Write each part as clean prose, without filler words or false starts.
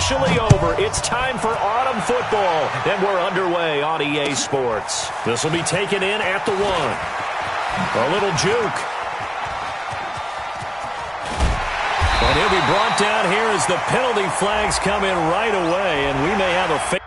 officially over. It's time for autumn football, and we're underway on EA Sports. This will be taken in at the 1. A little juke. And he'll be brought down here as the penalty flags come in right away, and we may have a face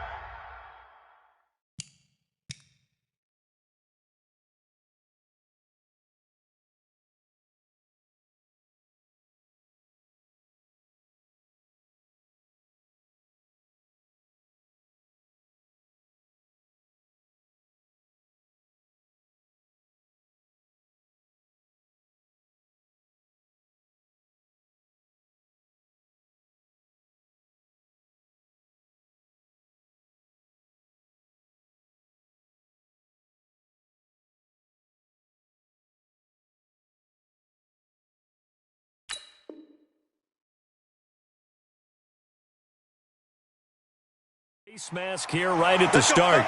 mask here right at the start.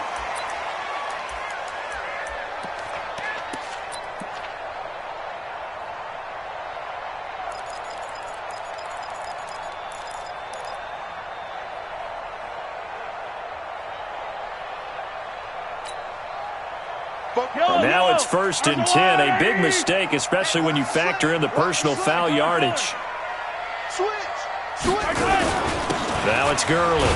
And now it's 1st and 10. A big mistake, especially when you factor in the personal foul yardage. Now it's Gurley.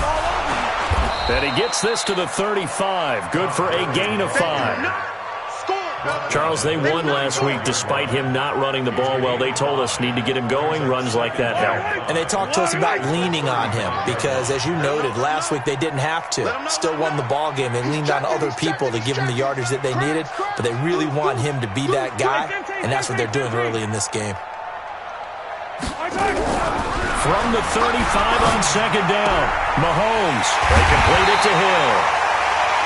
And he gets this to the 35. Good for a gain of 5. Charles, they won last week despite him not running the ball well. They told us need to get him going. Runs like that help. And they talked to us about leaning on him because, as you noted, last week they didn't have to. Still won the ball game. They leaned on other people to give him the yardage that they needed, but they really want him to be that guy, and that's what they're doing early in this game. From the 35 on 2nd down, Mahomes. They complete it to Hill.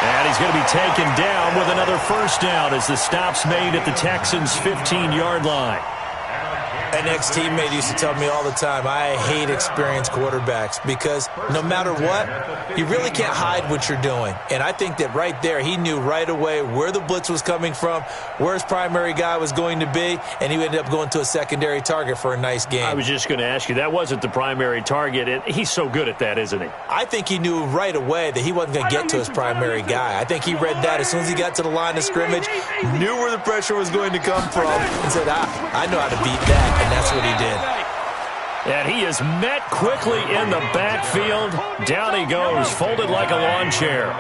And he's going to be taken down with another 1st down as the stop's made at the Texans' 15-yard line. An ex-teammate used to tell me all the time, I hate experienced quarterbacks because no matter what, you really can't hide what you're doing. And I think that right there, he knew right away where the blitz was coming from, where his primary guy was going to be, and he ended up going to a secondary target for a nice game. I was just going to ask you, that wasn't the primary target. He's so good at that, isn't he? I think he knew right away that he wasn't going to get to his primary guy. I think he read that as soon as he got to the line of scrimmage, knew where the pressure was going to come from, and said, I know how to beat that. And that's what he did. And he is met quickly in the backfield. Down he goes, folded like a lawn chair.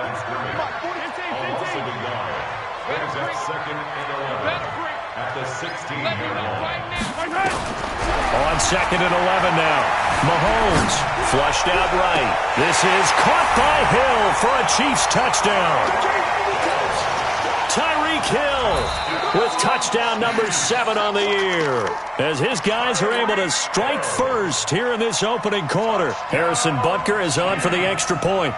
On 2nd and 11 now. Mahomes flushed out right. This is caught by Hill for a Chiefs touchdown. Tyreek Hill with touchdown number 7 on the year as his guys are able to strike first here in this opening quarter. Harrison Butker is on for the extra point.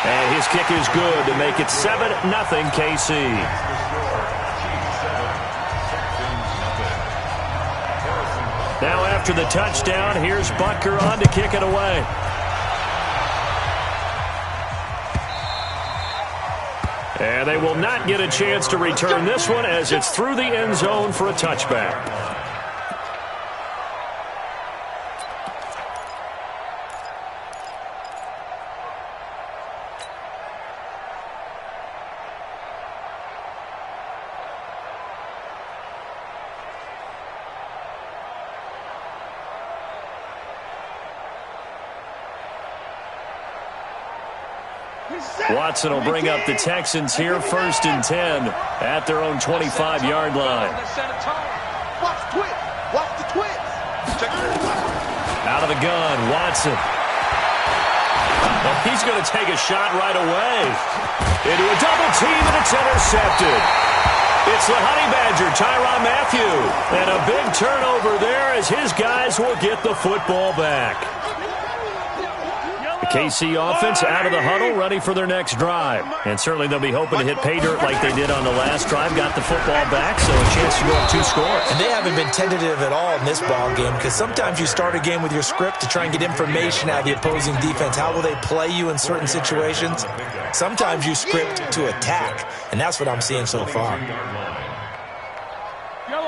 And his kick is good to make it 7-0 KC. Now after the touchdown, here's Butker on to kick it away. And they will not get a chance to return this one as it's through the end zone for a touchback. Watson will bring up the Texans here, 1st and 10 at their own 25-yard line. Out of the gun, Watson. Well, he's going to take a shot right away. Into a double team, and it's intercepted. It's the Honey Badger, Tyrann Mathieu. And a big turnover there as his guys will get the football back. The KC offense out of the huddle, ready for their next drive. And certainly they'll be hoping to hit pay dirt like they did on the last drive. Got the football back, so a chance to go up 2 scores. And they haven't been tentative at all in this ball game because sometimes you start a game with your script to try and get information out of the opposing defense. How will they play you in certain situations? Sometimes you script to attack, and that's what I'm seeing so far.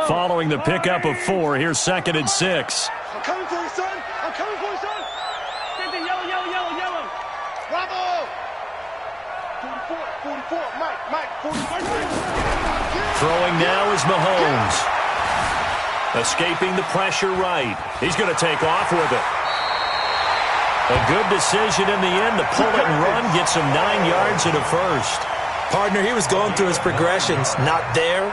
Following the pickup of 4, here's 2nd and 6. coming for you, son. I'm coming for you, son. Yellow. Bravo. 44, Mike, 44. Throwing now is Mahomes. Escaping the pressure right. He's going to take off with it. A good decision in the end to pull it and run. Gets him 9 yards and a first. Partner, he was going through his progressions. Not there.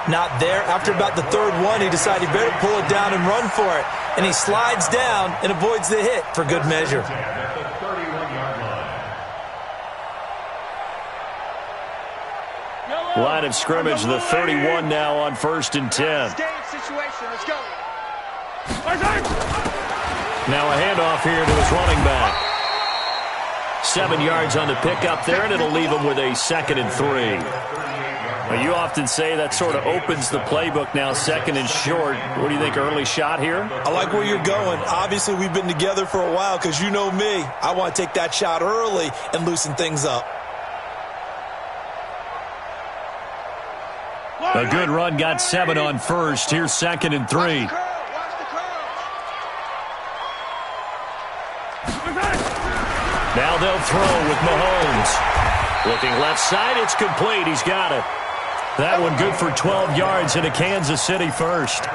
After about the third one, he decided he better pull it down and run for it. And he slides down and avoids the hit for good measure. Line of scrimmage, the 31 now on 1st and 10. Let's go. Now a handoff here to his running back. 7 yards on the pickup there, and it'll leave him with a 2nd and 3. Well, you often say that sort of opens the playbook now, 2nd and short. What do you think, early shot here? I like where you're going. Obviously, we've been together for a while because you know me. I want to take that shot early and loosen things up. A good run, got 7 on 1st. Here's 2nd and 3. Now they'll throw with Mahomes. Looking left side, it's complete. He's got it. That one good for 12 yards into Kansas City first.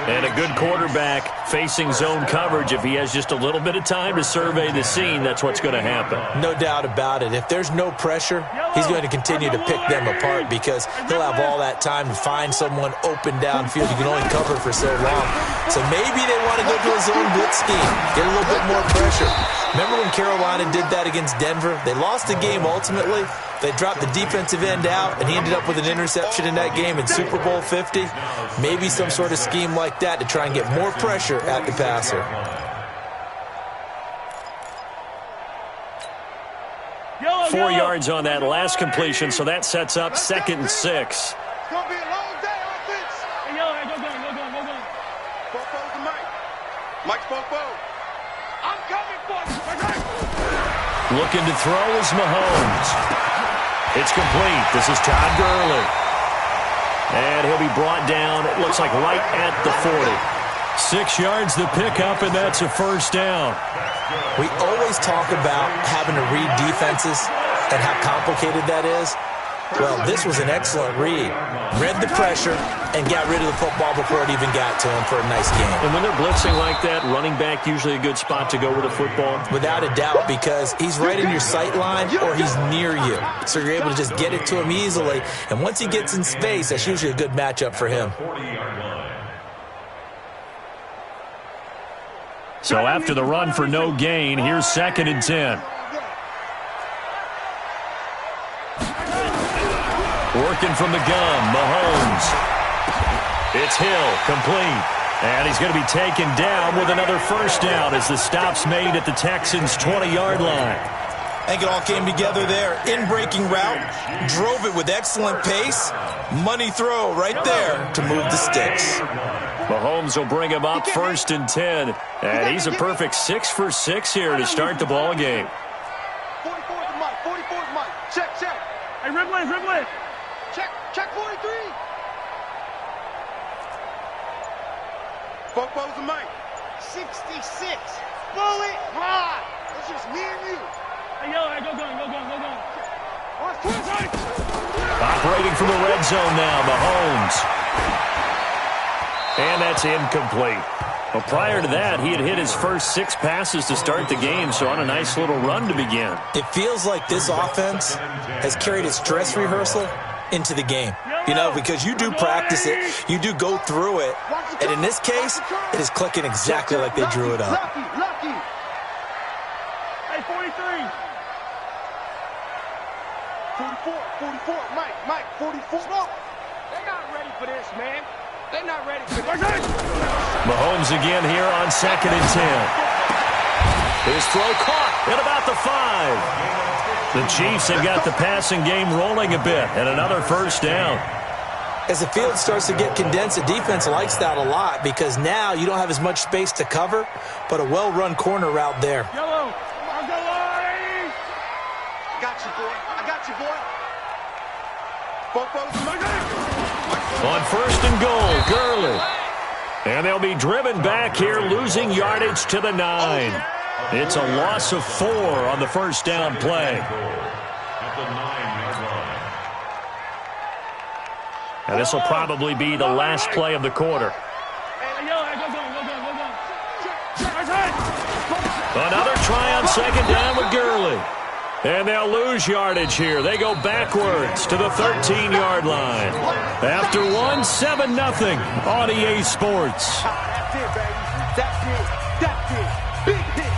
And a good quarterback facing zone coverage. If he has just a little bit of time to survey the scene, that's what's going to happen. No doubt about it. If there's no pressure, he's going to continue to pick them apart because he'll have all that time to find someone open downfield. You can only cover for so long. So maybe they want to go to a zone blitz scheme, get a little bit more pressure. Remember when Carolina did that against Denver? They lost the game ultimately. They dropped the defensive end out, and he ended up with an interception in that game in Super Bowl 50. Maybe some sort of scheme like that to try and get more pressure at the passer. Yellow, 4 yards on that last completion, so that sets up 2nd and 6. It's going to be a long day, offense. Hey, Yellow, go. Bofo's the Mike. Mike's Bofo. I'm coming for you. Looking to throw is Mahomes. It's complete. This is Todd Gurley. And he'll be brought down, it looks like right at the 40. 6 yards the pickup, and that's a first down. We always talk about having to read defenses and how complicated that is. Well, this was an excellent read. Read the pressure and got rid of the football before it even got to him for a nice game. And when they're blitzing like that, running back usually a good spot to go with a football? Without a doubt, because he's right in your sight line or he's near you. So you're able to just get it to him easily. And once he gets in space, that's usually a good matchup for him. So after the run for no gain, here's 2nd and 10. Working from the gun, Mahomes. It's Hill, complete. And he's going to be taken down with another first down as the stop's made at the Texans' 20-yard line. I think it all came together there. In-breaking route, drove it with excellent pace. Money throw right there to move the sticks. Mahomes will bring him up 1st and 10. And he's a perfect 6 for 6 here to start the ball game. 44's Mike. 44's Mike. Check. Hey, Ridley. Check 43. Bofo's the Mike. 66. Bullet high. It's just me and you. Hey, yo, go. Operating from the red zone now, Mahomes. And that's incomplete. Well, prior to that, he had hit his first 6 passes to start the game, so on a nice little run to begin. It feels like this offense has carried its dress rehearsal into the game. You know, because you do practice it, you do go through it, and in this case, it is clicking exactly like they drew it up. Lucky. Hey, 43. 44, Mike, 44. They're not ready for this, man. They're not ready for this. Mahomes again here on 2nd and 10. His throw caught at about the 5. The Chiefs have got the passing game rolling a bit, and another first down. As the field starts to get condensed, the defense likes that a lot because now you don't have as much space to cover, but a well-run corner route there. Yellow, I'll go line. I got you, boy. Bofo's my guy. On 1st and goal, Gurley. And they'll be driven back here, losing yardage to the 9. It's a loss of 4 on the first down play. And this will probably be the last play of the quarter. Another try on second down with Gurley. And they'll lose yardage here. They go backwards to the 13-yard line. After 7-0 on EA Sports. That's it, baby. That's it. That's it. Big hit.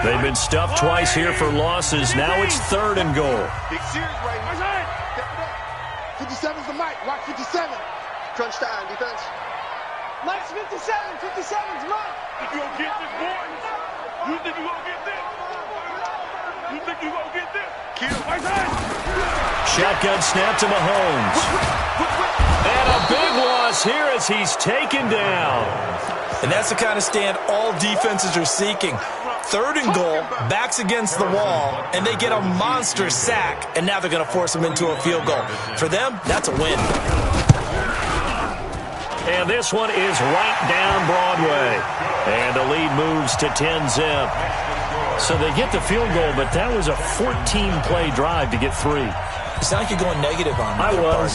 They've been stuffed twice here for losses. Now it's 3rd and goal. Big series right here. 57's the mic. Watch 57. Crunch time, defense. Mike's 57. 57's Mike. You gonna get this, boy? You think you gonna get this? You think you gonna get this? Kill. Shotgun snap to Mahomes. And a big loss here as he's taken down. And that's the kind of stand all defenses are seeking. 3rd and goal, backs against the wall, and they get a monster sack, and now they're going to force him into a field goal. For them, that's a win. And this one is right down Broadway. And the lead moves to 10-zip. So they get the field goal, but that was a 14-play drive to get 3. You sound like you're going negative on me. I was.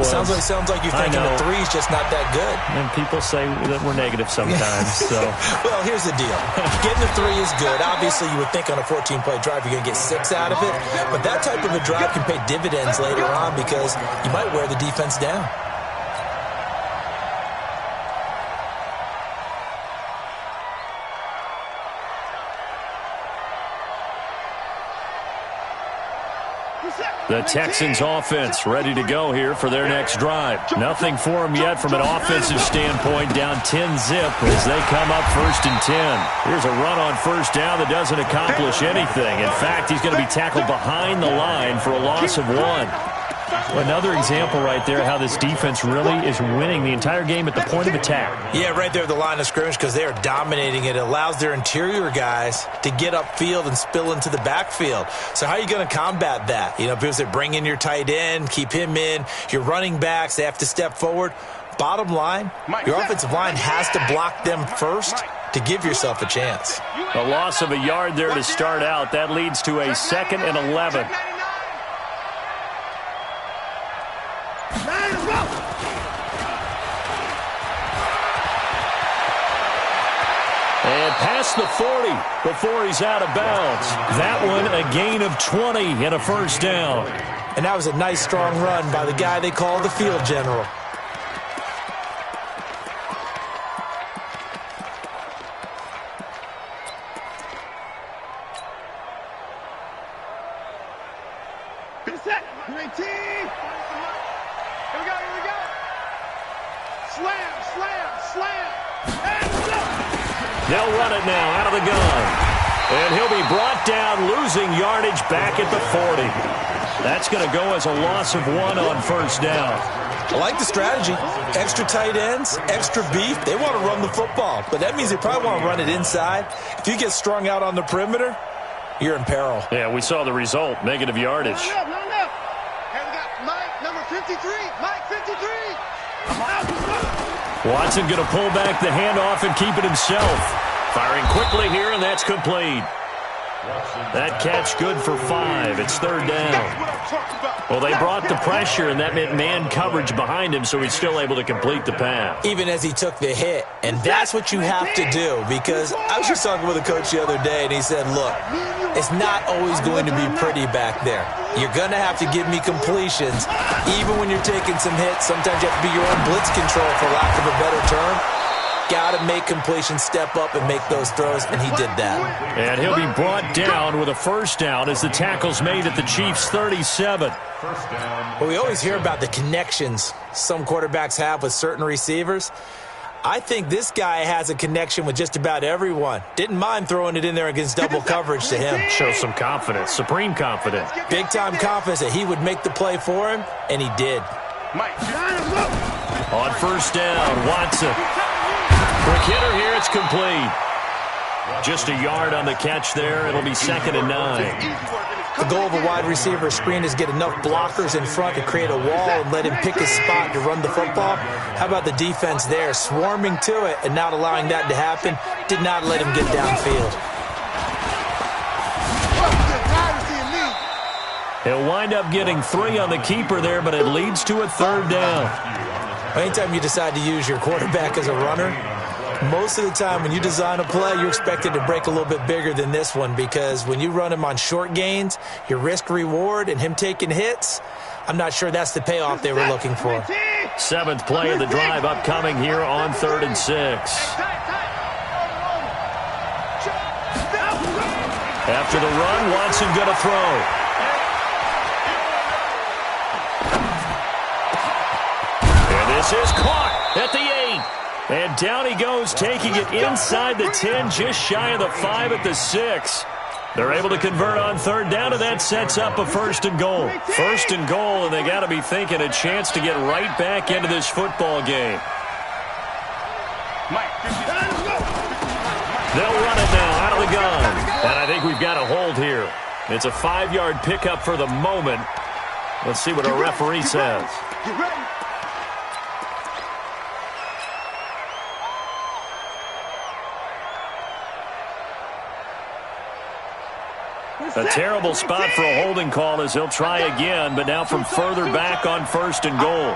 Sounds like you're thinking the 3's just not that good. And people say that we're negative sometimes. So, well, here's the deal. Getting the 3 is good. Obviously, you would think on a 14-play drive you're going to get 6 out of it. But that type of a drive can pay dividends later on because you might wear the defense down. The Texans offense ready to go here for their next drive. Nothing for them yet from an offensive standpoint, down 10-zip as they come up 1st and 10. Here's a run on first down that doesn't accomplish anything. In fact, he's going to be tackled behind the line for a loss of 1. Another example right there how this defense really is winning the entire game at the point of attack. Yeah, right there at the line of scrimmage because they are dominating it. It allows their interior guys to get upfield and spill into the backfield. So how are you going to combat that? You know, because they bring in your tight end, keep him in. Your running backs, they have to step forward. Bottom line, your offensive line has to block them first to give yourself a chance. A loss of a yard there to start out. That leads to a 2nd and 11. And past the 40 before he's out of bounds. That one a gain of 20 and a first down. And that was a nice strong run by the guy they call the field general. They'll run it now out of the gun. And he'll be brought down, losing yardage back at the 40. That's going to go as a loss of 1 on first down. I like the strategy. Extra tight ends, extra beef. They want to run the football, but that means they probably want to run it inside. If you get strung out on the perimeter, you're in peril. Yeah, we saw the result, negative yardage. Hey, we got Mike, number 53. Mike, 53. Watson going to pull back the handoff and keep it himself. Firing quickly here, and that's complete. That catch good for 5. It's 3rd down. Well, they brought the pressure, and that meant man coverage behind him, so he's still able to complete the pass. Even as he took the hit. And that's what you have to do, because I was just talking with a coach the other day, and he said, look, it's not always going to be pretty back there. You're going to have to give me completions. Even when you're taking some hits, sometimes you have to be your own blitz control, for lack of a better term. Got to make completions, step up and make those throws, and he did that. And he'll be brought down with a first down as the tackle's made at the Chiefs' 37. Well, we always hear about the connections some quarterbacks have with certain receivers. I think this guy has a connection with just about everyone. Didn't mind throwing it in there against double coverage to him. Shows some confidence, supreme confidence. Big-time confidence that he would make the play for him, and he did. On first down, Watson. Quick hitter here, it's complete. Just a yard on the catch there. It'll be 2nd and 9. The goal of a wide receiver screen is get enough blockers in front to create a wall and let him pick his spot to run the football. How about the defense there, swarming to it and not allowing that to happen? Did not let him get downfield. He'll wind up getting 3 on the keeper there, but it leads to a 3rd down. Anytime you decide to use your quarterback as a runner, most of the time when you design a play, you're expected to break a little bit bigger than this one, because when you run him on short gains, your risk-reward and him taking hits, I'm not sure that's the payoff they were looking for. 7th play of the drive upcoming here on 3rd and 6. After the run, Watson going to throw. And this is caught at the 8. And down he goes, taking it inside the 10, just shy of the 5 at the 6. They're able to convert on 3rd down, and that sets up a 1st and goal. 1st and goal, and they got to be thinking a chance to get right back into this football game. They'll run it now out of the gun. And I think we've got a hold here. It's a 5-yard pickup for the moment. Let's see what our referee says. A terrible spot for a holding call as he'll try again, but now from further back on 1st and goal.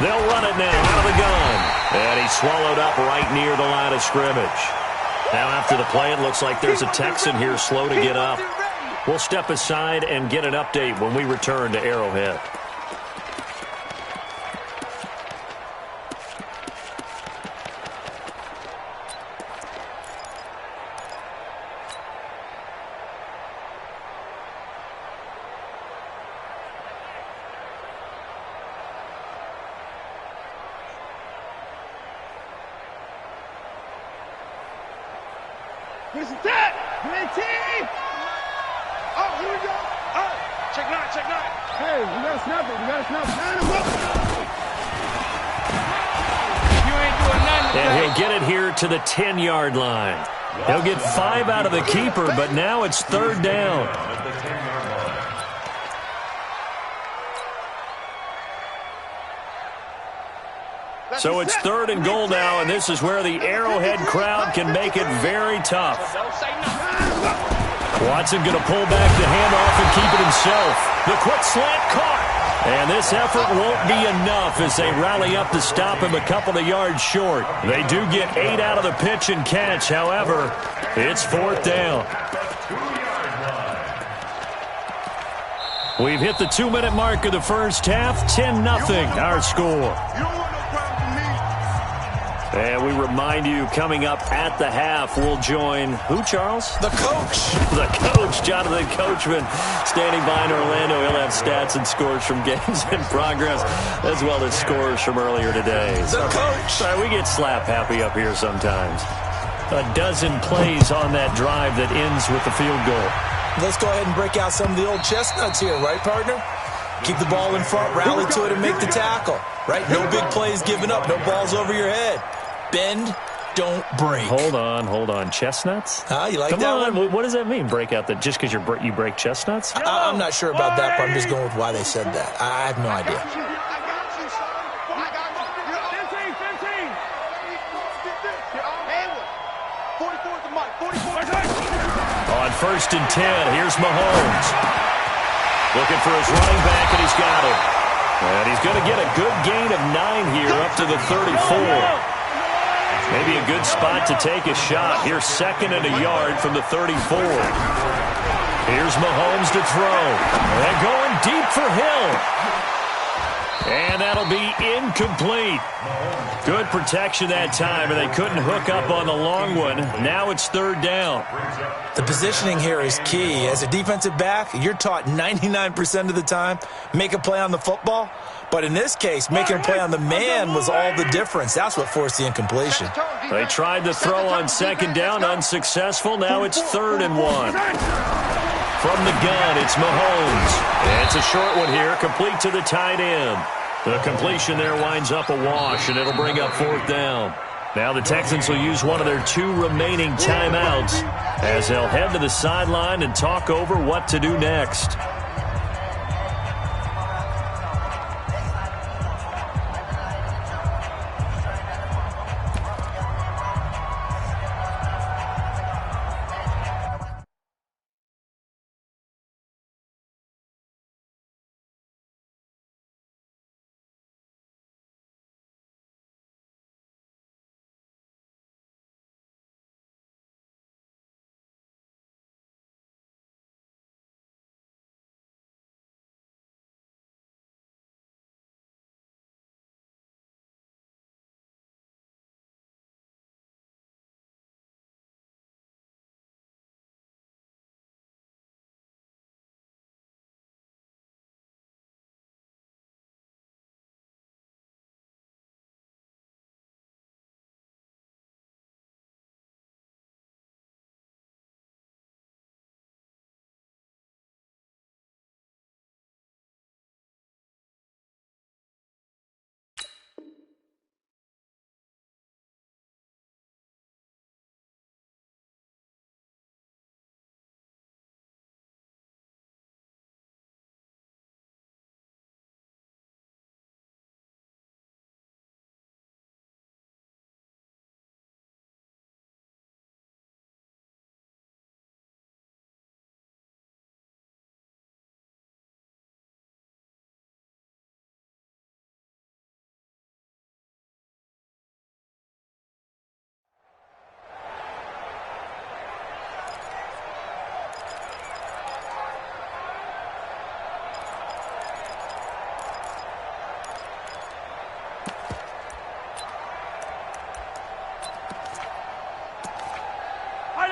They'll run it now out of the gun. And he's swallowed up right near the line of scrimmage. Now after the play, it looks like there's a Texan here slow to get up. We'll step aside and get an update when we return to Arrowhead. Here's the tap. Oh, here we go. All right. Check 9, check 9. Hey, we got to snap it. We got to snap it. You ain't doing nothing. And he'll get it here to the 10-yard line. He'll get 5 out of the keeper, but now it's 3rd down. So it's 3rd and goal now, and this is where the Arrowhead crowd can make it very tough. Watson going to pull back the handoff and keep it himself. The quick slant caught. And this effort won't be enough as they rally up to stop him a couple of yards short. They do get 8 out of the pitch and catch. However, it's 4th down. We've hit the 2-minute mark of the first half. 10-0 our score. And we remind you, coming up at the half, we'll join who, Charles? The coach. The coach, Jonathan Coachman, standing by in Orlando. He'll have stats and scores from games in progress, as well as scores from earlier today. The coach. Sorry, we get slap happy up here sometimes. A dozen plays on that drive that ends with the field goal. Let's go ahead and break out some of the old chestnuts here, right, partner? Keep the ball in front, rally to it, and make the tackle, right? No big plays given up, no balls over your head. Bend, don't break. Hold on. Chestnuts? You like Come that on. one? What does that mean, break out? Just because you break chestnuts? I'm not sure about that, but I'm just going with why they said that. I have no idea. On 1st and 10, here's Mahomes. Looking for his running back, and he's got him. And he's going to get a good gain of 9 here up to the 34. Maybe a good spot to take a shot. Here's 2nd and a yard from the 34. Here's Mahomes to throw. And going deep for Hill. And that'll be incomplete. Good protection that time, and they couldn't hook up on the long one. Now it's 3rd down. The positioning here is key. As a defensive back, you're taught 99% of the time, make a play on the football. But in this case, making a play on the man was all the difference. That's what forced the incompletion. They tried to throw on 2nd down, unsuccessful. Now it's 3rd and 1. From the gun, it's Mahomes. And it's a short one here, complete to the tight end. The completion there winds up a wash, and it'll bring up 4th down. Now the Texans will use one of their 2 remaining timeouts as they'll head to the sideline and talk over what to do next.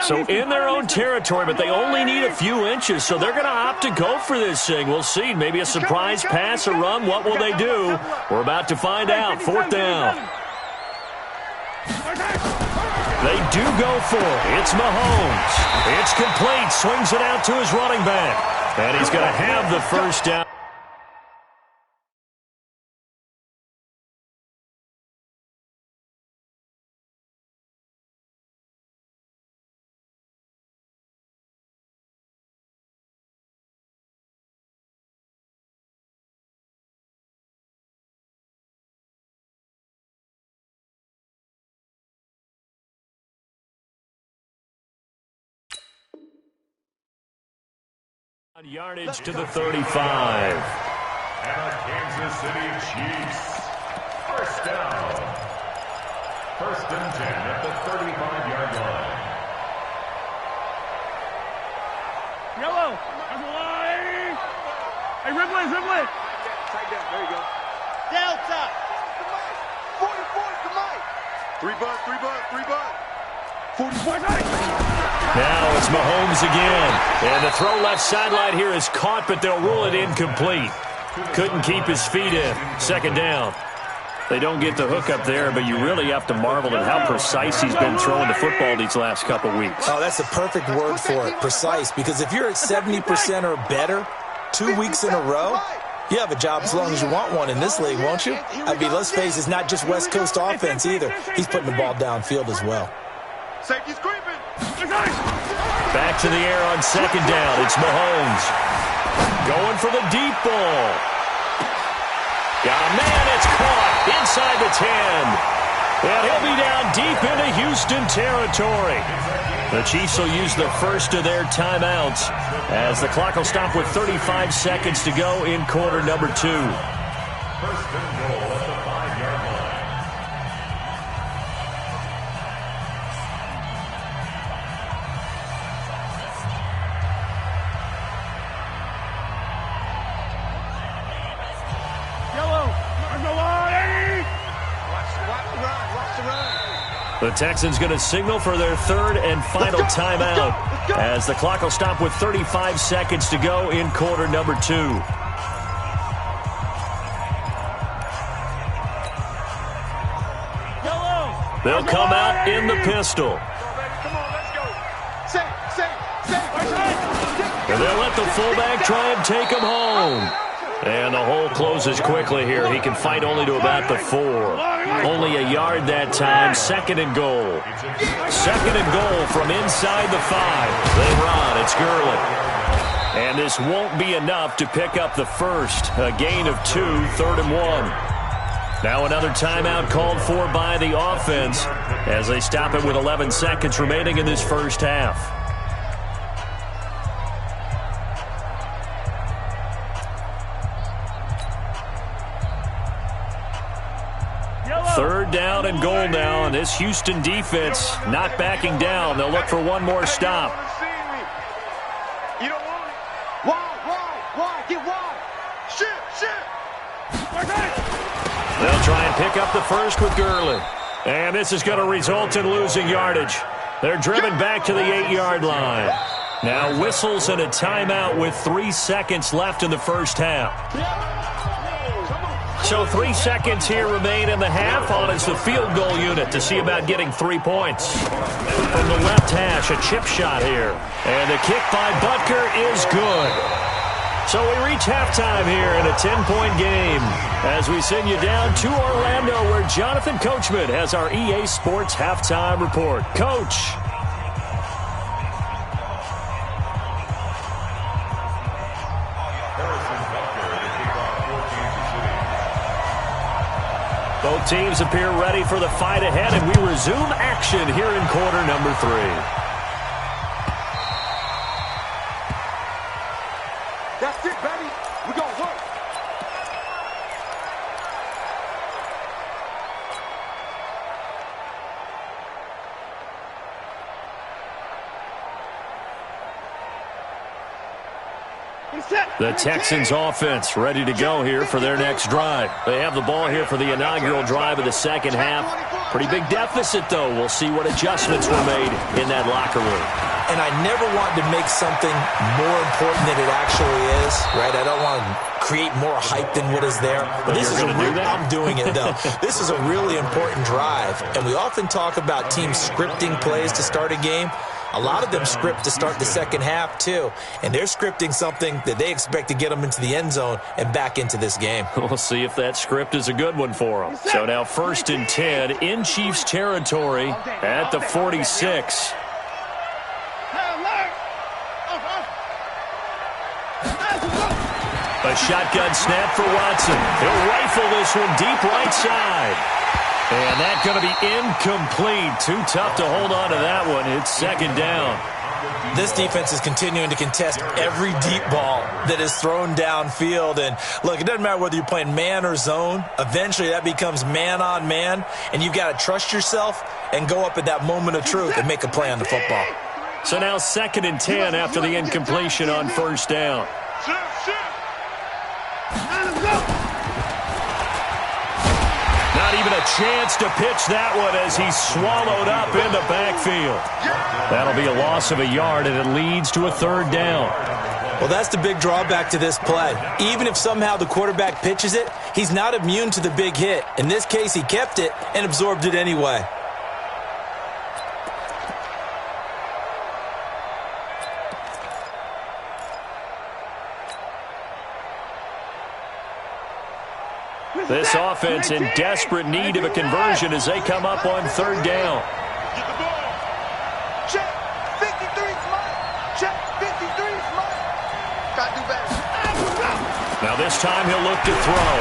So in their own territory, but they only need a few inches, so they're going to opt to go for this thing. We'll see. Maybe a surprise pass or run. What will they do? We're about to find out. 4th down. They do go for it. It's Mahomes. It's complete. Swings it out to his running back. And he's going to have the 1st down. Yardage to the 35. And the Kansas City Chiefs. 1st down. 1st and 10 at the 35-yard line. Yellow. Hey, Ripley. Tight down. There you go. Delta. 44 to Mike. 3 butt. 44. Now it's Mahomes again. And the throw left sideline here is caught, but they'll rule it incomplete. Couldn't keep his feet in. 2nd down. They don't get the hook up there, but you really have to marvel at how precise he's been throwing the football these last couple weeks. Oh, that's the perfect word for it, precise, because if you're at 70% or better 2 weeks in a row, you have a job as long as you want one in this league, won't you? I mean, let's face it, it's not just West Coast offense either. He's putting the ball downfield as well. Safety's creeping. Back to the air on 2nd down. It's Mahomes. Going for the deep ball. Got a man. It's caught inside the 10. And he'll be down deep into Houston territory. The Chiefs will use the 1st of their timeouts as the clock will stop with 35 seconds to go in quarter number 2. 1st and goal at the 5-yard line. The Texans going to signal for their 3rd and final timeout as the clock will stop with 35 seconds to go in quarter number 2. They'll come out in the pistol. And they'll let the fullback try and take him home. And the hole closes quickly here. He can fight only to about the 4. Only a yard that time. Second and goal. Second and goal from inside the 5. They run. It's Gurley. And this won't be enough to pick up the first. A gain of 2, 3rd and 1. Now another timeout called for by the offense as they stop it with 11 seconds remaining in this first half. Third down and goal now, and this Houston defense not backing down. They'll look for one more stop. You don't want it. Wide, get wide. Shit. They'll try and pick up the first with Gurley. And this is going to result in losing yardage. They're driven back to the 8-yard line. Now whistles and a timeout with 3 seconds left in the first half. So 3 seconds here remain in the half. On is the field goal unit to see about getting 3 points. From the left hash, a chip shot here. And the kick by Butker is good. So we reach halftime here in a 10-point game as we send you down to Orlando where Jonathan Coachman has our EA Sports halftime report. Coach. Both teams appear ready for the fight ahead, and we resume action here in quarter number 3. That's it, baby. We're going to work. The Texans offense ready to go here for their next drive. They have the ball here for the inaugural drive of the second half. Pretty big deficit, though. We'll see what adjustments were made in that locker room. And I never want to make something more important than it actually is, right? I don't want to create more hype than what is there. But this is I'm doing it, though. This is a really important drive. And we often talk about teams scripting plays to start a game. A lot of them script to start the second half, too. And they're scripting something that they expect to get them into the end zone and back into this game. We'll see if that script is a good one for them. So now 1st and 10 in Chiefs territory at the 46. A shotgun snap for Watson. He'll rifle this one deep right side. And that's going to be incomplete. Too tough to hold on to that one. It's 2nd down. This defense is continuing to contest every deep ball that is thrown downfield. And, look, it doesn't matter whether you're playing man or zone. Eventually that becomes man on man. And you've got to trust yourself and go up at that moment of truth and make a play on the football. So now 2nd and 10 after the incompletion on 1st down. Not even a chance to pitch that one as he's swallowed up in the backfield. That'll be a loss of a yard, and it leads to a 3rd down. Well, that's the big drawback to this play. Even if somehow the quarterback pitches it, he's not immune to the big hit. In this case, he kept it and absorbed it anyway. This offense in desperate need of a conversion as they come up on 3rd down. Get the ball. Check. 53's mine. Check. 53's mine. Gotta do better. Now this time he'll look to throw.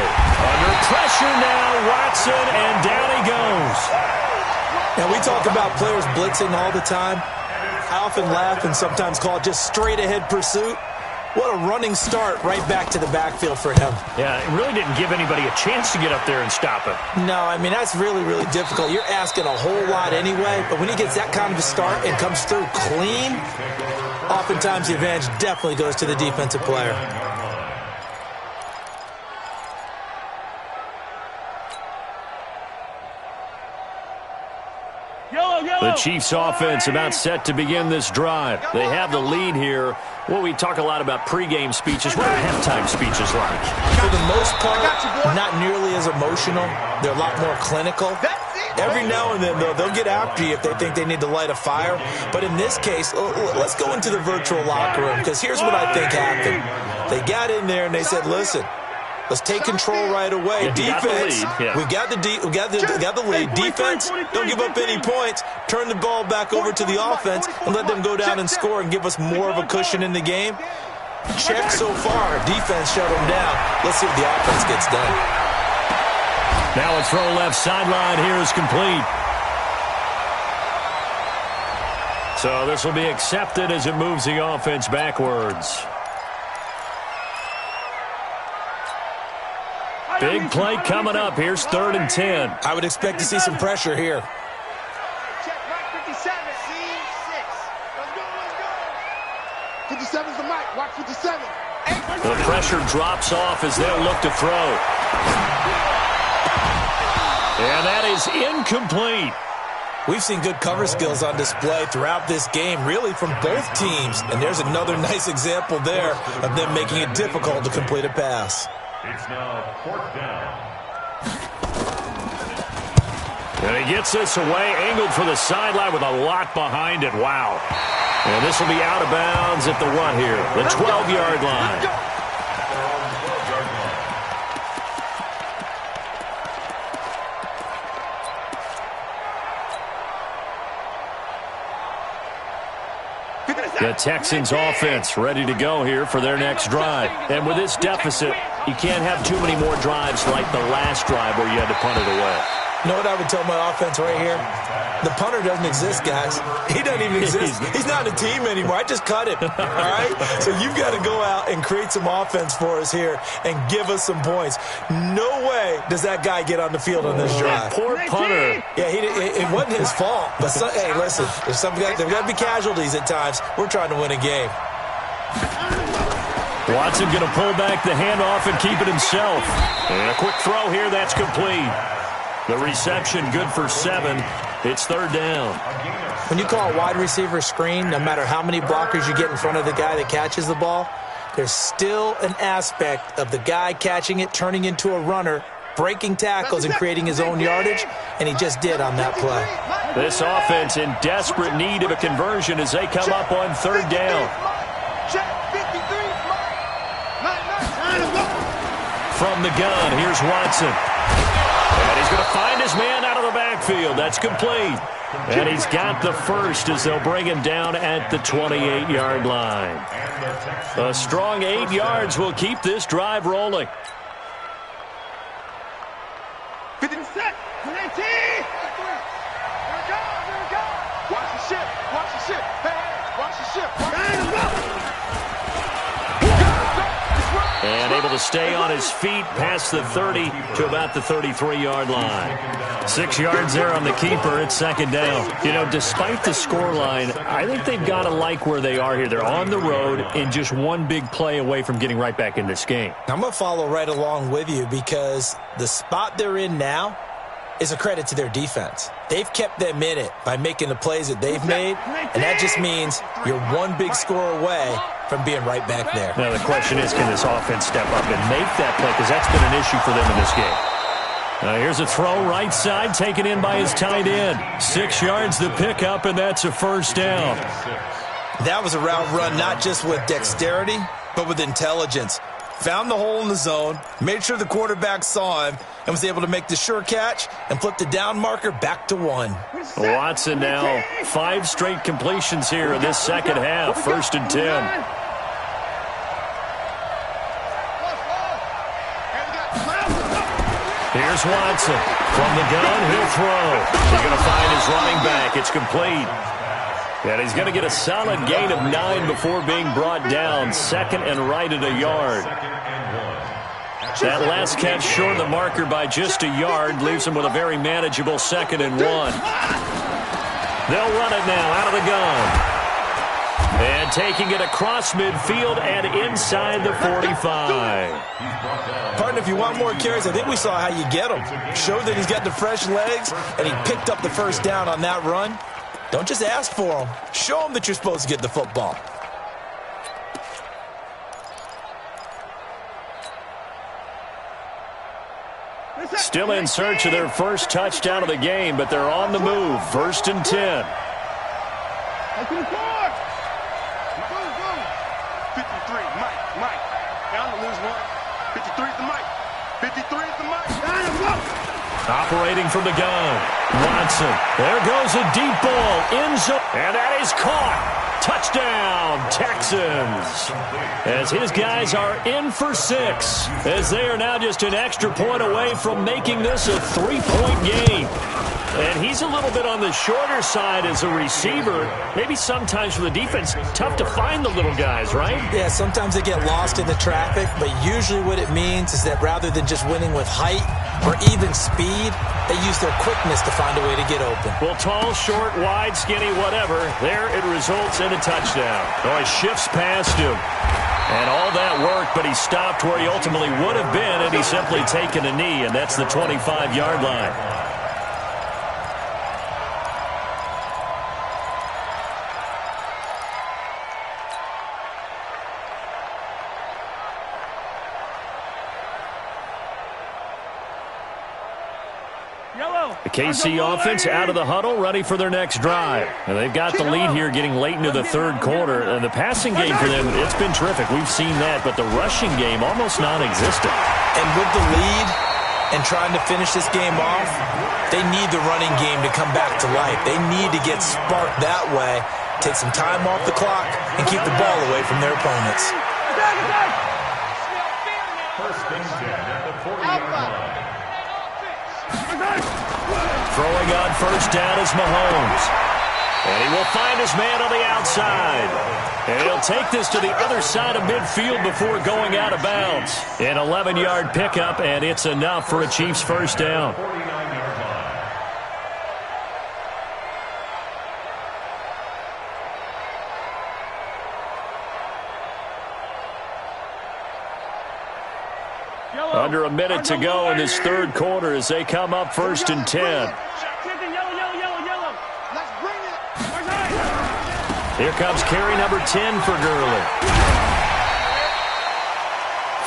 Under pressure now, Watson, and down he goes. Now we talk about players blitzing all the time. I often laugh and sometimes call it just straight ahead pursuit. What a running start right back to the backfield for him. Yeah, it really didn't give anybody a chance to get up there and stop him. No, I mean, that's really, really difficult. You're asking a whole lot anyway, but when he gets that kind of a start and comes through clean, oftentimes the advantage definitely goes to the defensive player. The Chiefs offense about set to begin this drive. They have the lead here. Well, we talk a lot about pregame speeches. What are halftime speeches like? For the most part, not nearly as emotional. They're a lot more clinical. Every now and then, though, they'll get after you if they think they need to light a fire. But in this case, let's go into the virtual locker room, because here's what I think happened. They got in there and they said, listen, Let's take control right away. Defense, we got the lead. Defense, don't give up any points. Turn the ball back over to the offense and let them go down and score and give us more of a cushion in the game. Check so far. Defense shut them down. Let's see what the offense gets done. Now a throw left sideline here is complete. So this will be accepted as it moves the offense backwards. Big play coming up. Here's 3rd and 10. I would expect to see some pressure here. Check, Mike 57. C6. Let's go. 57's the mic. Watch 57. The pressure drops off as they'll look to throw. And that is incomplete. We've seen good cover skills on display throughout this game, really from both teams. And there's another nice example there of them making it difficult to complete a pass. It's now 4th down. And he gets this away, angled for the sideline with a lot behind it. Wow. And this will be out of bounds at the 1 here, the 12-yard line. The Texans offense ready to go here for their next drive. And with this deficit, you can't have too many more drives like the last drive where you had to punt it away. You know what I would tell my offense right here? The punter doesn't exist, guys. He doesn't even exist. He's not a team anymore. I just cut him, all right? So you've got to go out and create some offense for us here and give us some points. No way does that guy get on the field on this drive. Poor punter. Yeah, it wasn't his fault. But, hey, listen, there's got to be casualties at times. We're trying to win a game. Watson going to pull back the handoff and keep it himself. And a quick throw here, that's complete. The reception good for 7. It's 3rd down. When you call a wide receiver screen, no matter how many blockers you get in front of the guy that catches the ball, there's still an aspect of the guy catching it, turning into a runner, breaking tackles and creating his own yardage, and he just did on that play. This offense in desperate need of a conversion as they come up on 3rd down. From the gun, here's Watson. And he's going to find his man out of the backfield. That's complete. And he's got the first as they'll bring him down at the 28-yard line. A strong 8 yards will keep this drive rolling. 50 set. 19. Here we go. Watch the ship. Watch the ship. Hey, watch the ship. And able to stay on his feet past the 30 to about the 33-yard line. 6 yards there on the keeper. It's 2nd down. You know, despite the scoreline, I think they've got to like where they are here. They're on the road and just one big play away from getting right back in this game. I'm going to follow right along with you because the spot they're in now is a credit to their defense. They've kept them in it by making the plays that they've made, and that just means you're one big score away from being right back there. Now the question is, can this offense step up and make that play? Because that's been an issue for them in this game. Here's a throw right side, taken in by his tight end. 6 yards the pickup, and that's a 1st down. That was a route run not just with dexterity, but with intelligence. Found the hole in the zone, made sure the quarterback saw him, and was able to make the sure catch and flip the down marker back to 1. Watson now 5 straight completions here in this second half. 1st and 10. Here's Watson. From the gun, he'll throw. He's going to find his running back. It's complete. And he's going to get a solid gain of 9 before being brought down. 2nd and right at a yard. That last catch short of the marker by just a yard leaves him with a very manageable 2nd and 1. They'll run it now out of the gun. And taking it across midfield and inside the 45. Partner, if you want more carries, I think we saw how you get him. Showed that he's got the fresh legs, and he picked up the 1st down on that run. Don't just ask for him. Show him that you're supposed to get the football. Still in search of their first touchdown of the game, but they're on the move. 1st and 10. 53, Mike. Down to lose 1. 53 is the Mike. 53 is the mic. Operating from the gun. Watson. There goes a deep ball. End zone. And that is caught. Touchdown, Texans. As his guys are in for 6. As they are now just an extra point away from making this a 3-point game. And he's a little bit on the shorter side as a receiver. Maybe sometimes for the defense, tough to find the little guys, right? Yeah, sometimes they get lost in the traffic, but usually what it means is that rather than just winning with height or even speed, they use their quickness to find a way to get open. Well, tall, short, wide, skinny, whatever, there it results in a touchdown. Oh, he shifts past him. And all that worked, but he stopped where he ultimately would have been had he simply taken a knee, and that's the 25-yard line. The KC offense out of the huddle, ready for their next drive. And they've got the lead here getting late into the third quarter. And the passing game for them, it's been terrific. We've seen that, but the rushing game almost non-existent. And with the lead and trying to finish this game off, they need the running game to come back to life. They need to get sparked that way, take some time off the clock, and keep the ball away from their opponents. First and 10 at the 40-yard line. Throwing on first down is Mahomes. And he will find his man on the outside. And he'll take this to the other side of midfield before going out of bounds. An 11-yard pickup, and it's enough for a Chiefs first down. 49-yard line. Under a minute to go in this third quarter as they come up first and 10. Here comes carry number 10 for Gurley.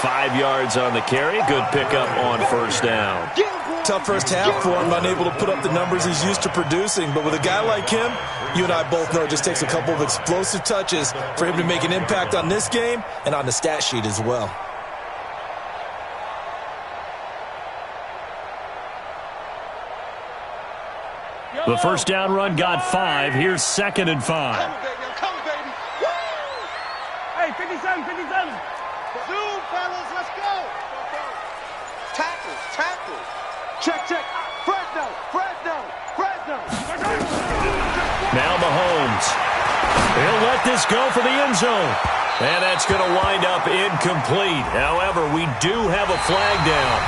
5 yards on the carry. Good pickup on first down. Tough first half for him, unable to put up the numbers he's used to producing. But with a guy like him, you and I both know it just takes a couple of explosive touches for him to make an impact on this game and on the stat sheet as well. The first down run got 5. Here's second and 5. Come on, baby. I'm coming, baby. Woo! Hey, 57, 57. Zoom, fellas. Let's go. Tackle, tackle. Check, check. Fresno, Fresno, Fresno. Now Mahomes. He'll let this go for the end zone. And that's going to wind up incomplete. However, we do have a flag down.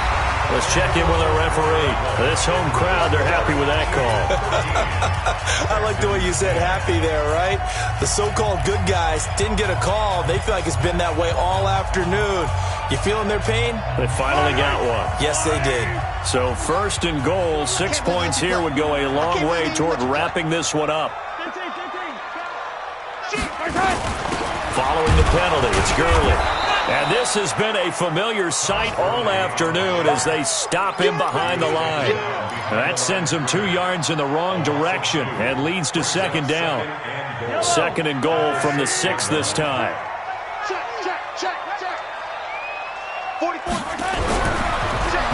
Let's check in with our referee. This home crowd, they're happy with that call. I like the way you said happy there, right? The so-called good guys didn't get a call. They feel like it's been that way all afternoon. You feeling their pain? They finally got one. Yes, they did. So first and goal, 6 points here would go a long way toward wrapping this one up. Following the penalty, it's Gurley. And this has been a familiar sight all afternoon as they stop him behind the line. And that sends him 2 yards in the wrong direction and leads to second down. Second and goal from the 6 this time.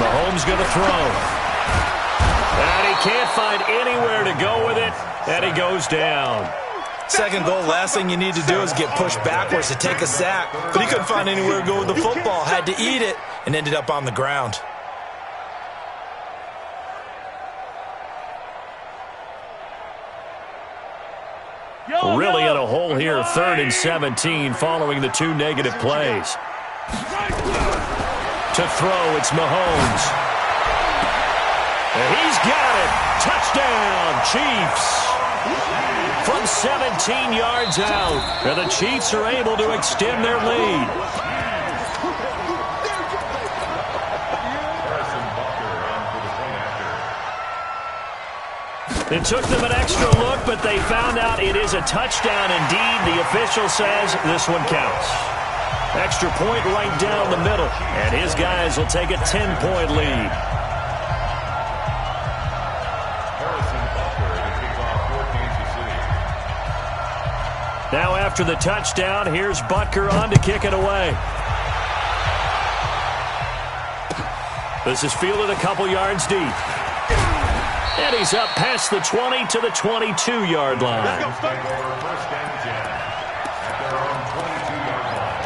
Mahomes going to throw. And he can't find anywhere to go with it, and he goes down. Second goal, last thing you need to do is get pushed backwards to take a sack. But he couldn't find anywhere to go with the football, had to eat it, and ended up on the ground. Really in a hole here, 3rd and 17 following the 2 negative plays. To throw, it's Mahomes. And he's got it. Touchdown, Chiefs. From 17 yards out, and the Chiefs are able to extend their lead. It took them an extra look, but they found out it is a touchdown indeed. The official says this one counts. Extra point right down the middle, and his guys will take a 10-point lead. Now after the touchdown, here's Butker on to kick it away. This is fielded a couple yards deep. And he's up past the 20 to the 22-yard line. Let's go, first and 10 at their own 22-yard line.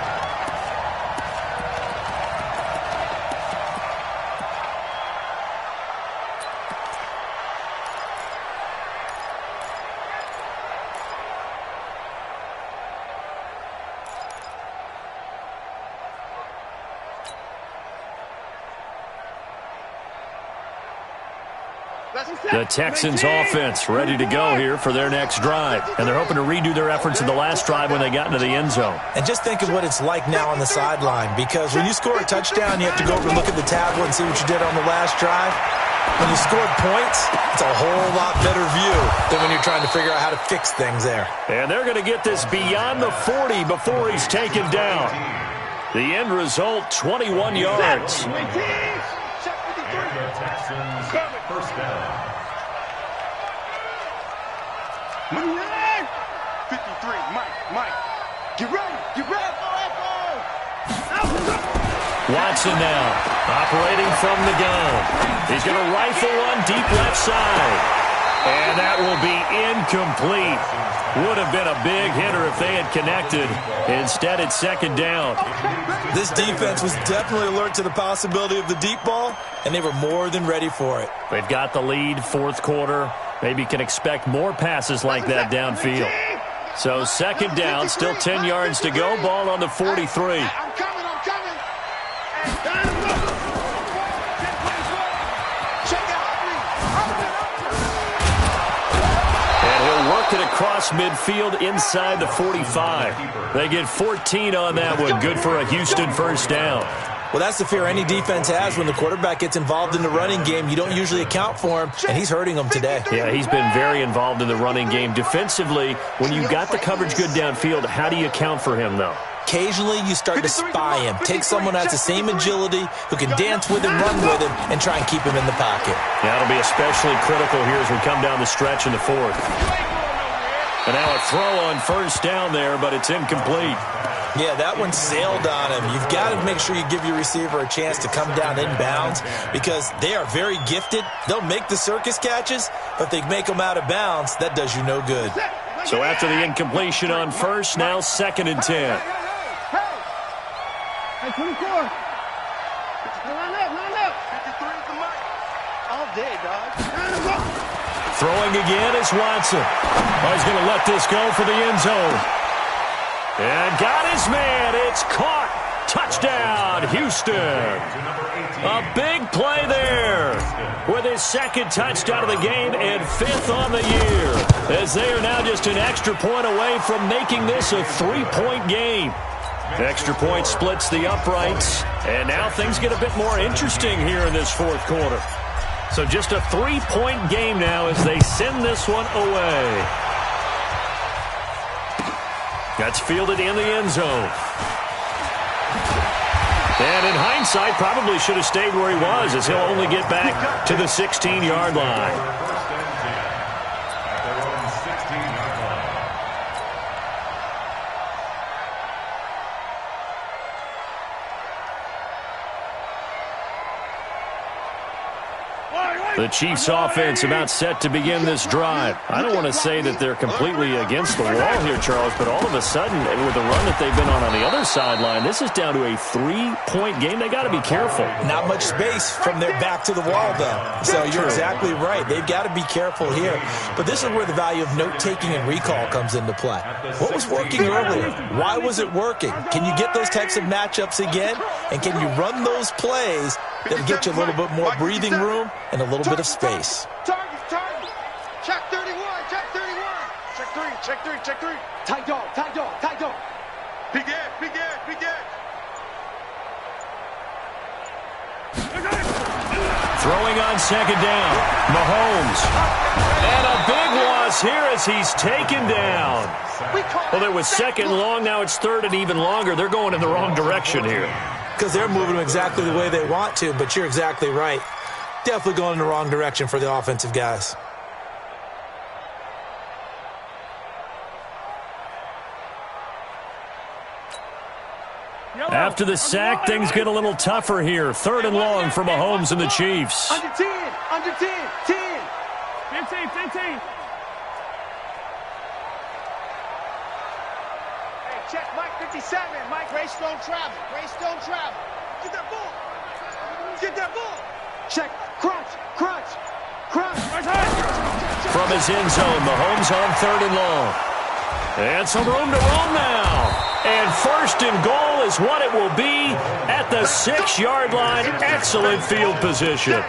The Texans offense ready to go here for their next drive. And they're hoping to redo their efforts in the last drive when they got into the end zone. And just think of what it's like now on the sideline, because when you score a touchdown, you have to go over and look at the tablet and see what you did on the last drive. When you scored points, it's a whole lot better view than when you're trying to figure out how to fix things there. And they're going to get this beyond the 40 before he's taken down. The end result, 21 yards. And the Texans first down. 53, Mike. Get ready. Watson now, operating from the gun. He's going to rifle one deep left side. And that will be incomplete. Would have been a big hitter if they had connected. Instead, it's second down. This defense was definitely alert to the possibility of the deep ball, and they were more than ready for it. They've got the lead, fourth quarter. Maybe can expect more passes like that downfield. So second down, still 10 yards to go. Ball on the 43. I'm coming. And he'll work it across midfield inside the 45. They get 14 on that one. Good for a Houston first down. Well, that's the fear any defense has when the quarterback gets involved in the running game. You don't usually account for him, and he's hurting them today. Yeah, he's been very involved in the running game. Defensively, when you got the coverage good downfield, how do you account for him, though? Occasionally, you start to spy him. Take someone who has the same agility, who can dance with him, run with him, and try and keep him in the pocket. That'll be especially critical here as we come down the stretch in the fourth. And now a throw on first down there, but it's incomplete. Yeah, that one sailed on him. You've got to make sure you give your receiver a chance to come down inbounds because they are very gifted. They'll make the circus catches, but if they make them out of bounds, that does you no good. So after the incompletion on first, now second and 10. Hey, 24. Line up. 53 is the mic. All day, dog. Throwing again is Watson. Oh, he's going to let this go for the end zone. And got his man. It's caught. Touchdown, Houston. A big play there with his second touchdown of the game and fifth on the year, as they are now just an extra point away from making this a three-point game. Extra point splits the uprights, and now things get a bit more interesting here in this fourth quarter. So just a three-point game now as they send this one away. That's fielded in the end zone. And in hindsight, probably should have stayed where he was, as he'll only get back to the 16-yard line. The Chiefs offense about set to begin this drive. I don't want to say that they're completely against the wall here, Charles, but all of a sudden, with the run that they've been on the other sideline, this is down to a three-point game. They got to be careful. Not much space from their back to the wall, though. So you're exactly right. They've got to be careful here. But this is where the value of note-taking and recall comes into play. What was working earlier? Why was it working? Can you get those types of matchups again? And can you run those plays that'll get you a little bit more breathing room and a little bit of space? Target. Check 31. Check 3. Tight dog. Big edge. Throwing on second down. Mahomes. And a big loss here as he's taken down. Well, it was second long. Now it's third and even longer. They're going in the wrong direction here. Because they're moving them exactly the way they want to, but you're exactly right. Definitely going in the wrong direction for the offensive guys. After the sack, things get a little tougher here. 3rd and long for Mahomes and the Chiefs. Under 10, 10. 15. Hey, check Mike 57. Mike, race don't travel. Get that ball. Check. Crunch. From his end zone, Mahomes on 3rd and long. And some room to roam now. And 1st and goal is what it will be at the 6-yard line. Excellent field position.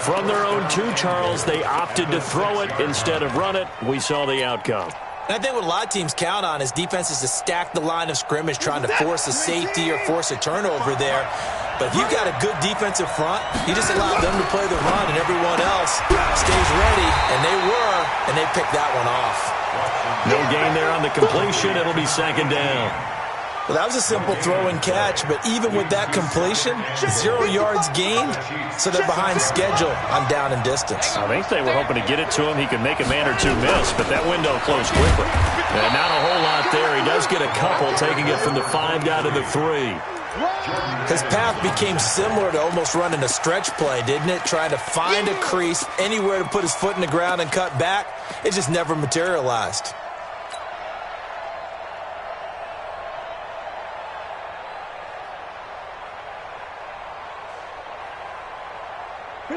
From their own 2, Charles, they opted to throw it instead of run it. We saw the outcome. And I think what a lot of teams count on is defenses to stack the line of scrimmage, trying to force a safety or force a turnover there. But if you've got a good defensive front, you just allow them to play the run and everyone else stays ready, and they picked that one off. No gain there on the completion. It'll be 2nd down. Well, that was a simple throw and catch, but even with that completion, 0 yards gained, so they're behind schedule on down and distance. I think they were hoping to get it to him. He could make a man or 2 miss, but that window closed quickly. And not a whole lot there. He does get a couple, taking it from the 5 down to the 3. His path became similar to almost running a stretch play, didn't it? Trying to find a crease, anywhere to put his foot in the ground and cut back. It just never materialized.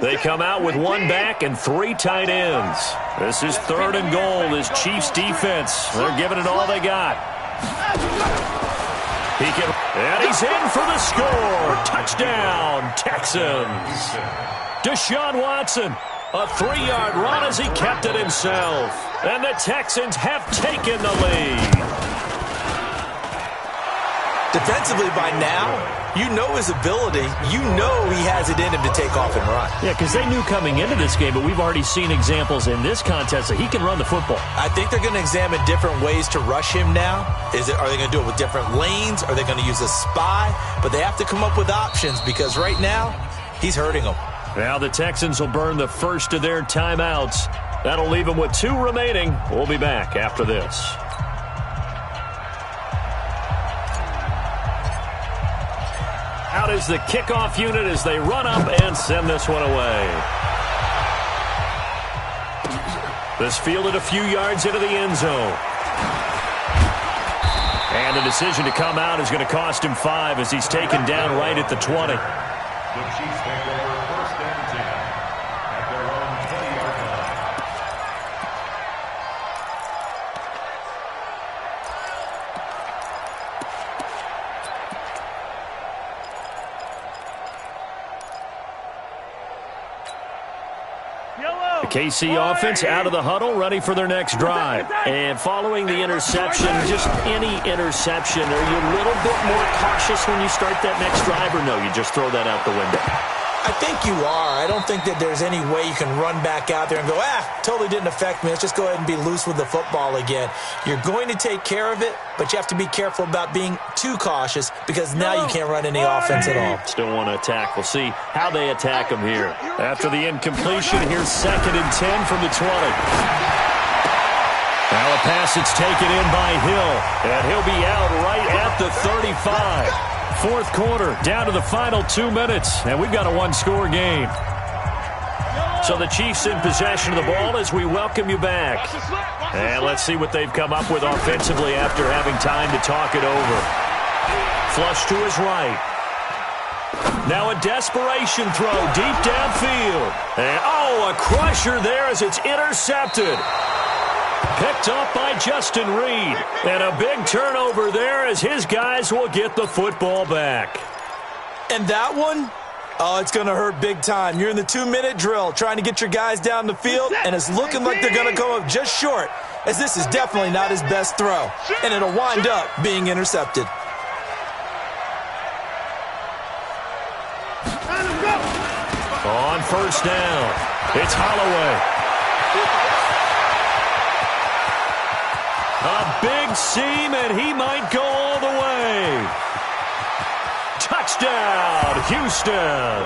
They come out with 1 back and 3 tight ends. This is 3rd and goal. This Chiefs defense, they're giving it all they got. And he's in for the score. Touchdown, Texans. Deshaun Watson, a 3-yard run as he kept it himself. And the Texans have taken the lead. Defensively by now, you know his ability. You know he has it in him to take off and run. Yeah, because they knew coming into this game, but we've already seen examples in this contest that he can run the football. I think they're going to examine different ways to rush him now. Are they going to do it with different lanes? Are they going to use a spy? But they have to come up with options because right now, he's hurting them. Now the Texans will burn the first of their timeouts. That'll leave them with 2 remaining. We'll be back after this. Out is the kickoff unit as they run up and send this one away. This fielded a few yards into the end zone. And the decision to come out is going to cost him 5 as he's taken down right at the 20. The Chiefs take over 1st and 10 at their own 20-yard line. The KC offense out of the huddle, ready for their next drive. And following the interception, just any interception, are you a little bit more cautious when you start that next drive, or no, you just throw that out the window? I think you are. I don't think that there's any way you can run back out there and go, totally didn't affect me. Let's just go ahead and be loose with the football again. You're going to take care of it, but you have to be careful about being too cautious because now you can't run any offense at all. Still want to attack. We'll see how they attack him here. After the incompletion, here's 2nd and 10 from the 20. Now a pass that's taken in by Hill, and he'll be out right at the 35. 4th quarter, down to the final 2 minutes, and we've got a 1-score game. So the Chiefs in possession of the ball as we welcome you back. And let's see what they've come up with offensively after having time to talk it over. Flush to his right. Now a desperation throw deep downfield. And, a crusher there as it's intercepted. Picked up by Justin Reed. And a big turnover there as his guys will get the football back. And that one, it's going to hurt big time. You're in the 2-minute drill trying to get your guys down the field, and it's looking like they're going to come up just short, as this is definitely not his best throw. And it'll wind up being intercepted. On 1st down, it's Holloway. A big seam, and he might go all the way. Touchdown, Houston.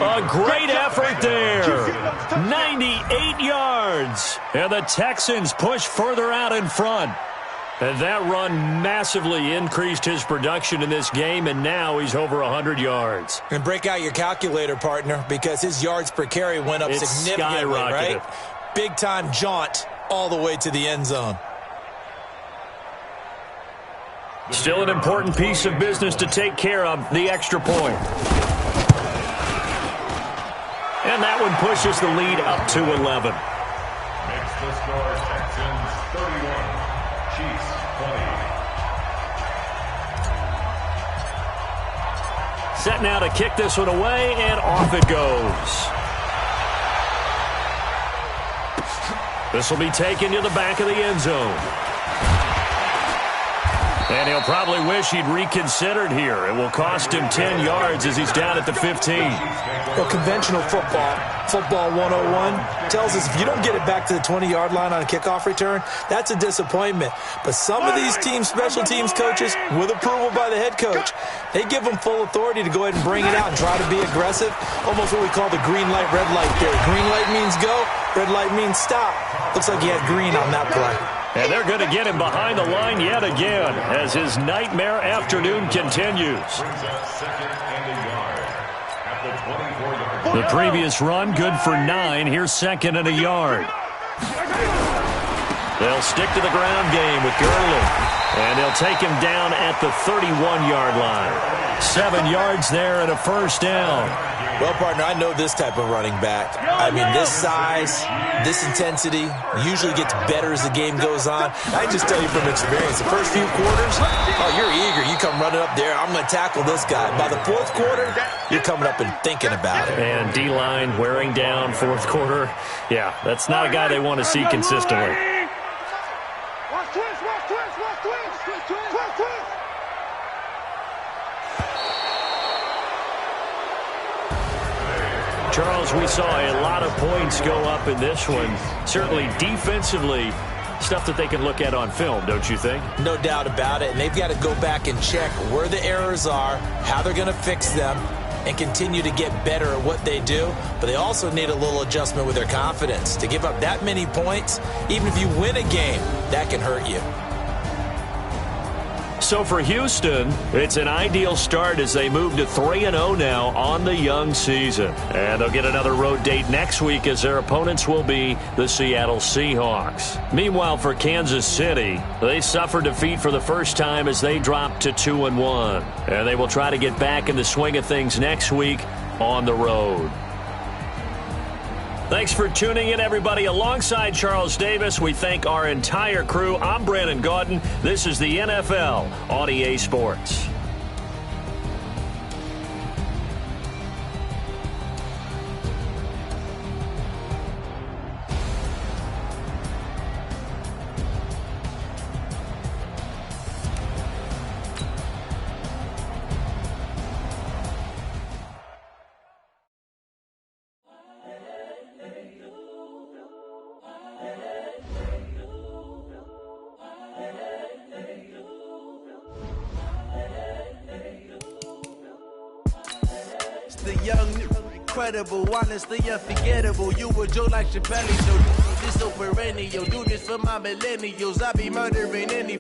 A great effort there. 98 yards. And the Texans push further out in front. And that run massively increased his production in this game, and now he's over 100 yards. And break out your calculator, partner, because his yards per carry went up significantly, right? Big-time jaunt all the way to the end zone. Still an important piece of business to take care of, the extra point. And that one pushes the lead up to 11. Makes the score Texans 31, Chiefs 20. Set now to kick this one away, and off it goes. This will be taken to the back of the end zone. And he'll probably wish he'd reconsidered here. It will cost him 10 yards as he's down at the 15. Well, conventional football 101, tells us if you don't get it back to the 20-yard line on a kickoff return, that's a disappointment. But some of these teams, special teams coaches, with approval by the head coach, they give them full authority to go ahead and bring it out and try to be aggressive. Almost what we call the green light, red light theory. Green light means go, red light means stop. Looks like he had green on that play. And they're going to get him behind the line yet again as his nightmare afternoon continues. The previous run, good for 9. Here's 2nd and a yard. They'll stick to the ground game with Gurley. And they'll take him down at the 31-yard line. 7 yards there and a first down. Well, partner, I know this type of running back. I mean, this size, this intensity usually gets better as the game goes on. I just tell you from experience, the first few quarters, oh, you're eager. You come running up there, I'm going to tackle this guy. By the 4th quarter, you're coming up and thinking about it. And D-line wearing down 4th quarter. Yeah, that's not a guy they want to see consistently. Charles, we saw a lot of points go up in this one. Certainly defensively, stuff that they can look at on film, don't you think? No doubt about it. And they've got to go back and check where the errors are, how they're going to fix them, and continue to get better at what they do. But they also need a little adjustment with their confidence. To give up that many points, even if you win a game, that can hurt you. So for Houston, it's an ideal start as they move to 3-0 now on the young season. And they'll get another road date next week as their opponents will be the Seattle Seahawks. Meanwhile, for Kansas City, they suffered defeat for the first time as they dropped to 2-1. And they will try to get back in the swing of things next week on the road. Thanks for tuning in, everybody. Alongside Charles Davis, we thank our entire crew. I'm Brandon Gaudin. This is the NFL on EA Sports. The young, incredible, honestly unforgettable. You a joke like Chappelle, so this so perennial. Do this for my millennials. I be murdering any